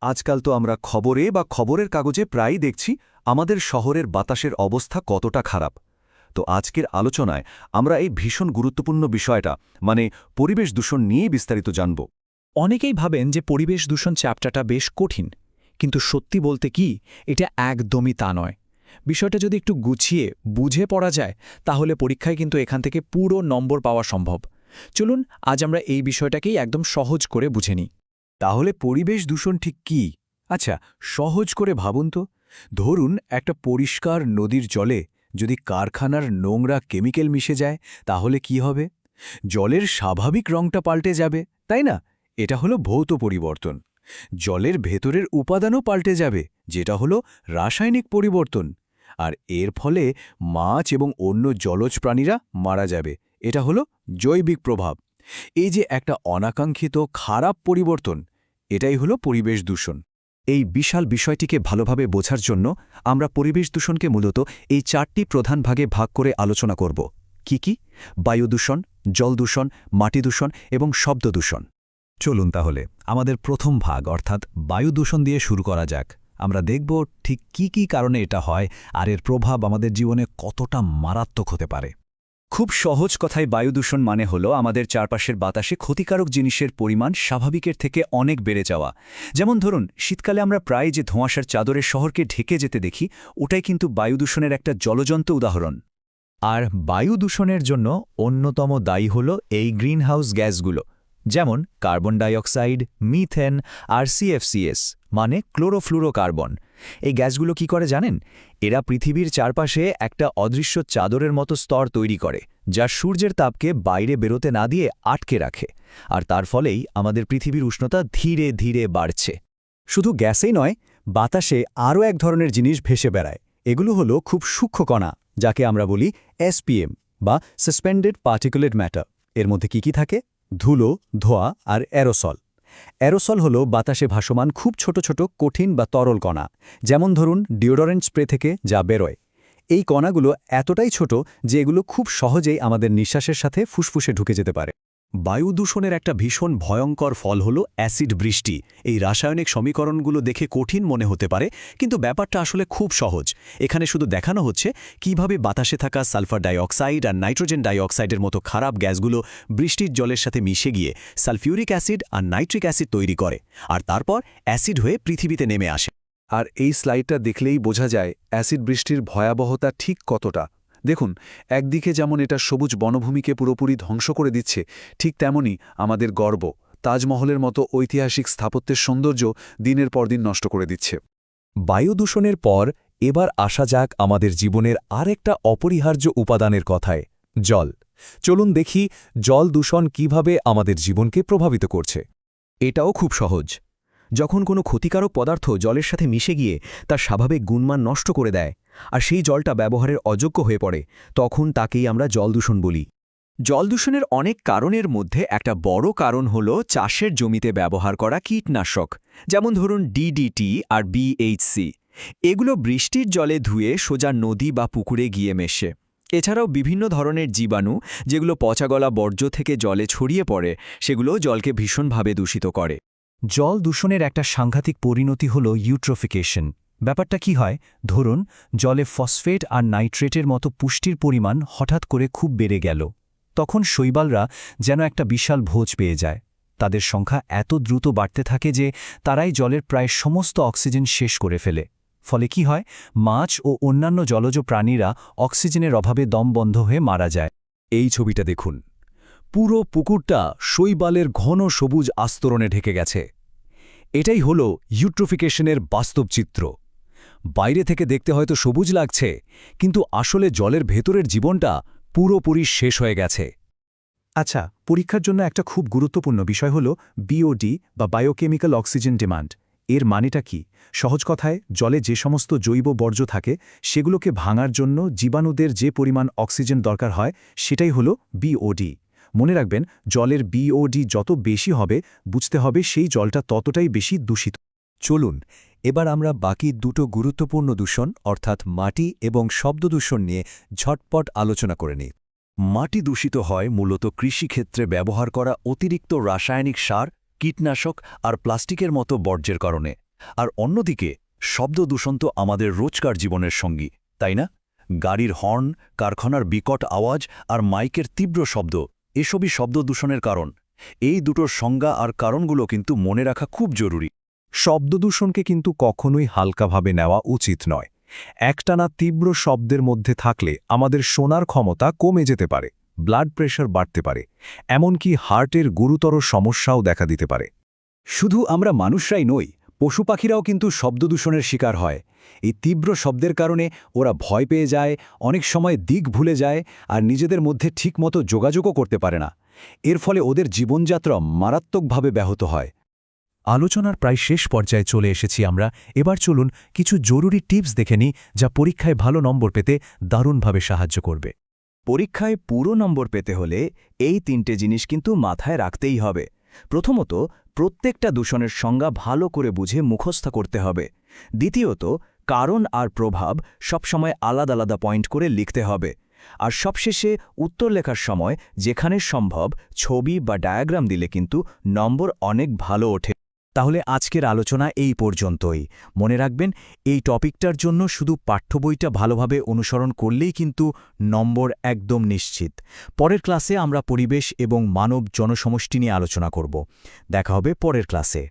আজকাল তো আমরা খবরে বা খবরের কাগজে প্রায়ই দেখছি আমাদের শহরের বাতাসের অবস্থা কতটা খারাপ। তো আজকের আলোচনায় আমরা এই ভীষণ গুরুত্বপূর্ণ বিষয়টা মানে পরিবেশ দূষণ নিয়েই বিস্তারিত জানব। অনেকেই ভাবেন যে পরিবেশ দূষণ চ্যাপ্টারটা বেশ কঠিন, কিন্তু সত্যি বলতে কি এটা একদমই তা নয়। বিষয়টা যদি একটু গুছিয়ে বুঝে পড়া যায় তাহলে পরীক্ষায় কিন্তু এখান থেকে পুরো নম্বর পাওয়া সম্ভব। চলুন আজ আমরা এই বিষয়টাকেই একদম সহজ করে বুঝে নিই। তাহলে পরিবেশ দূষণ ঠিক কি? আচ্ছা, সহজ করে ভাবুন তো। ধরুন একটা পরিষ্কার নদীর জলে যদি কারখানার নোংরা কেমিক্যাল মিশে যায় তাহলে কি হবে? জলের স্বাভাবিক রংটা পাল্টে যাবে, তাই না? এটা হলো ভৌত পরিবর্তন। জলের ভেতরের উপাদানও পাল্টে যাবে, যেটা হলো রাসায়নিক পরিবর্তন। আর এর ফলে মাছ এবং অন্য জলজ প্রাণীরা মারা যাবে। এটা হলো জৈবিক প্রভাব। এই যে একটা অনাকাঙ্ক্ষিত খারাপ পরিবর্তন, এটাই হলো পরিবেশ দূষণ। এই বিশাল বিষয়টিকে ভালোভাবে বোঝার জন্য আমরা পরিবেশ দূষণকে মূলত এই 4টি প্রধান ভাগে ভাগ করে আলোচনা করব। কি? বায়ু দূষণ, জল দূষণ, মাটি দূষণ এবং শব্দ দূষণ। চলুন তাহলে আমাদের প্রথম ভাগ অর্থাৎ বায়ু দূষণ দিয়ে শুরু করা যাক। আমরা দেখব ঠিক কি কারণে এটা হয় আর এর প্রভাব আমাদের জীবনে কতটা মারাত্মক হতে পারে। খুব সহজ কথায় বায়ু দূষণ মানে হলো আমাদের চারপাশের বাতাসে ক্ষতিকারক জিনিসের পরিমাণ স্বাভাবিকের থেকে অনেক বেড়ে যাওয়া। যেমন ধরুন, শীতকালে আমরা প্রায় যে ধোঁয়াশার চাদরের শহরকে ঢেকে যেতে দেখি, ওটাই কিন্তু বায়ু দূষণের একটা জ্বলজ্বন্ত উদাহরণ। আর বায়ু দূষণের জন্য অন্যতম দায়ী হল এই গ্রিনহাউস গ্যাসগুলো, যেমন কার্বন ডাইঅক্সাইড, মিথেন আর সিএফসিএস মানে ক্লোরোফ্লুরোকার্বন। এই গ্যাসগুলো কি করে জানেন? এরা পৃথিবীর চারপাশে একটা অদৃশ্য চাদরের মতো স্তর তৈরি করে, যা সূর্যের তাপকে বাইরে বেরোতে না দিয়ে আটকে রাখে। আর তার ফলেই আমাদের পৃথিবীর উষ্ণতা ধীরে ধীরে বাড়ছে। শুধু গ্যাসেই নয়, বাতাসে আরও এক ধরনের জিনিস ভেসে বেড়ায়। এগুলো হলো খুব সূক্ষ্ম কণা, যাকে আমরা বলি এসপিএম বা সাসপেন্ডেড পার্টিকুলেট ম্যাটার। এর মধ্যে কি থাকে? ধুলো, ধোঁয়া আর অ্যারোসল। অ্যারোসল হলো বাতাসে ভাসমান খুব ছোট ছোট কঠিন বা তরল কণা, যেমন ধরুন ডিওডোরেন্ট স্প্রে থেকে যা বেরোয়। এই কণাগুলো এতটাই ছোট যে এগুলো খুব সহজেই আমাদের নিঃশ্বাসের সাথে ফুসফুসে ঢুকে যেতে পারে। বায়ু দূষণের একটা ভীষণ ভয়ঙ্কর ফল হল অ্যাসিড বৃষ্টি। এই রাসায়নিক সমীকরণগুলো দেখে কঠিন মনে হতে পারে, কিন্তু ব্যাপারটা আসলে খুব সহজ। এখানে শুধু দেখানো হচ্ছে কিভাবে বাতাসে থাকা সালফার ডাইঅক্সাইড আর নাইট্রোজেন ডাইঅক্সাইডের মতো খারাপ গ্যাসগুলো বৃষ্টির জলের সাথে মিশে গিয়ে সালফিউরিক অ্যাসিড আর নাইট্রিক অ্যাসিড তৈরি করে, আর তারপর অ্যাসিড হয়ে পৃথিবীতে নেমে আসে। আর এই স্লাইডটা দেখলেই বোঝা যায় অ্যাসিড বৃষ্টির ভয়াবহতা ঠিক কতটা। দেখুন, একদিকে যেমন এটা সবুজ বনভূমিকে পুরোপুরি ধ্বংস করে দিচ্ছে, ঠিক তেমনি আমাদের গর্ব তাজমহলের মতো ঐতিহাসিক স্থাপত্যের সৌন্দর্য দিনের পর দিন নষ্ট করে দিচ্ছে। বায়ু দূষণের পর এবার আসা যাক আমাদের জীবনের আরেকটা অপরিহার্য উপাদানের কথায়, জল। চলুন দেখি জল দূষণ কিভাবে আমাদের জীবনকে প্রভাবিত করছে। এটাও খুব সহজ। যখন কোনো ক্ষতিকারক পদার্থ জলের সাথে মিশে গিয়ে তার স্বাভাবিক গুণমান নষ্ট করে দেয় আর সেই জলটা ব্যবহারের অযোগ্য হয়ে পড়ে, তখন তাকেই আমরা জলদূষণ বলি। জলদূষণের অনেক কারণের মধ্যে একটা বড় কারণ হল চাষের জমিতে ব্যবহার করা কীটনাশক, যেমন ধরুন ডিডিটি আর বিএইচসি। এগুলো বৃষ্টির জলে ধুয়ে সোজা নদী বা পুকুরে গিয়ে মেশে। এছাড়াও বিভিন্ন ধরনের জীবাণু, যেগুলো পচাগলা বর্জ্য থেকে জলে ছড়িয়ে পড়ে, সেগুলো জলকে ভীষণভাবে দূষিত করে। জল দূষণের একটা সাংঘাতিক পরিণতি হল ইউট্রোফিকেশন। ব্যাপারটা কি হয়? ধরুন জলে ফসফেট আর নাইট্রেটের মতো পুষ্টির পরিমাণ হঠাৎ করে খুব বেড়ে গেল। তখন শৈবালরা যেন একটা বিশাল ভোজ পেয়ে যায়। তাদের সংখ্যা এত দ্রুত বাড়তে থাকে যে তারাই জলের প্রায় সমস্ত অক্সিজেন শেষ করে ফেলে। ফলে কি হয়? মাছ ও অন্যান্য জলজ প্রাণীরা অক্সিজেনের অভাবে দম বন্ধ হয়ে মারা যায়। এই ছবিটা দেখুন, পুরো পুকুরটা শৈবালের ঘন সবুজ আস্তরণে ঢেকে গেছে। এটাই হল ইউট্রোফিকেশনের বাস্তব চিত্র। বাইরে থেকে দেখতে হয়তো সবুজ লাগছে, কিন্তু আসলে জলের ভেতরের জীবনটা পুরোপুরি শেষ হয়ে গেছে। আচ্ছা, পরীক্ষার জন্য একটা খুব গুরুত্বপূর্ণ বিষয় হল বিওডি বা বায়োকেমিক্যাল অক্সিজেন ডিমান্ড। এর মানেটা কি? সহজ কথায়, জলে যে সমস্ত জৈব বর্জ্য থাকে সেগুলোকে ভাঙার জন্য জীবাণুদের যে পরিমাণ অক্সিজেন দরকার হয়, সেটাই হল বিওডি। মনে রাখবেন, জলের বিওডি যত বেশি হবে, বুঝতে হবে সেই জলটা ততটাই বেশি দূষিত। চলুন এবার আমরা বাকি দুটো গুরুত্বপূর্ণ দূষণ অর্থাৎ মাটি এবং শব্দ দূষণ নিয়ে ঝটপট আলোচনা করে নিই। মাটি দূষিত হয় মূলত কৃষিক্ষেত্রে ব্যবহার করা অতিরিক্ত রাসায়নিক সার, কীটনাশক আর প্লাস্টিকের মতো বর্জ্যের কারণে। আর অন্যদিকে শব্দ দূষণ তো আমাদের রোজকার জীবনের সঙ্গী, তাই না? গাড়ির হর্ন, কারখানার বিকট আওয়াজ আর মাইকের তীব্র শব্দ এসবই শব্দ দূষণের কারণ। এই দুটোর সংজ্ঞা আর কারণগুলো কিন্তু মনে রাখা খুব জরুরি। শব্দদূষণকে কিন্তু কখনোই হালকাভাবে নেওয়া উচিত নয়। একটানা তীব্র শব্দের মধ্যে থাকলে আমাদের শোনার ক্ষমতা কমে যেতে পারে, ব্লাড প্রেশার বাড়তে পারে, এমনকি হার্টের গুরুতর সমস্যাও দেখা দিতে পারে। শুধু আমরা মানুষরাই নই, পশু পাখিরাও কিন্তু শব্দদূষণের শিকার হয়। এই তীব্র শব্দের কারণে ওরা ভয় পেয়ে যায়, অনেক সময় দিক ভুলে যায় আর নিজেদের মধ্যে ঠিকমতো যোগাযোগও করতে পারে না। এর ফলে ওদের জীবনযাত্রা মারাত্মকভাবে ব্যাহত হয়। আলোচনার প্রায় শেষ পর্যায়ে চলে এসেছি আমরা। এবার চলুন কিছু জরুরি টিপস দেখে নিই, যা পরীক্ষায় ভালো নম্বর পেতে দারুণভাবে সাহায্য করবে। পরীক্ষায় পুরো নম্বর পেতে হলে এই 3টে জিনিস কিন্তু মাথায় রাখতেই হবে। প্রথমত, প্রত্যেকটা দূষণের সংজ্ঞা ভালো করে বুঝে মুখস্থ করতে হবে। দ্বিতীয়ত, কারণ আর প্রভাব সবসময় আলাদা আলাদা পয়েন্ট করে লিখতে হবে। আর সবশেষে উত্তর লেখার সময় যেখানে সম্ভব ছবি বা ডায়াগ্রাম দিলে কিন্তু নম্বর অনেক ভালো ওঠে। তাহলে আজকের আলোচনা এই পর্যন্তই। মনে রাখবেন, এই টপিকটার জন্য শুধু পাঠ্য বইটা ভালোভাবে অনুসরণ করলেই কিন্তু নম্বর একদম নিশ্চিত। পরের ক্লাসে আমরা পরিবেশ এবং মানব জনসমষ্টি নিয়ে আলোচনা করব। দেখা হবে পরের ক্লাসে।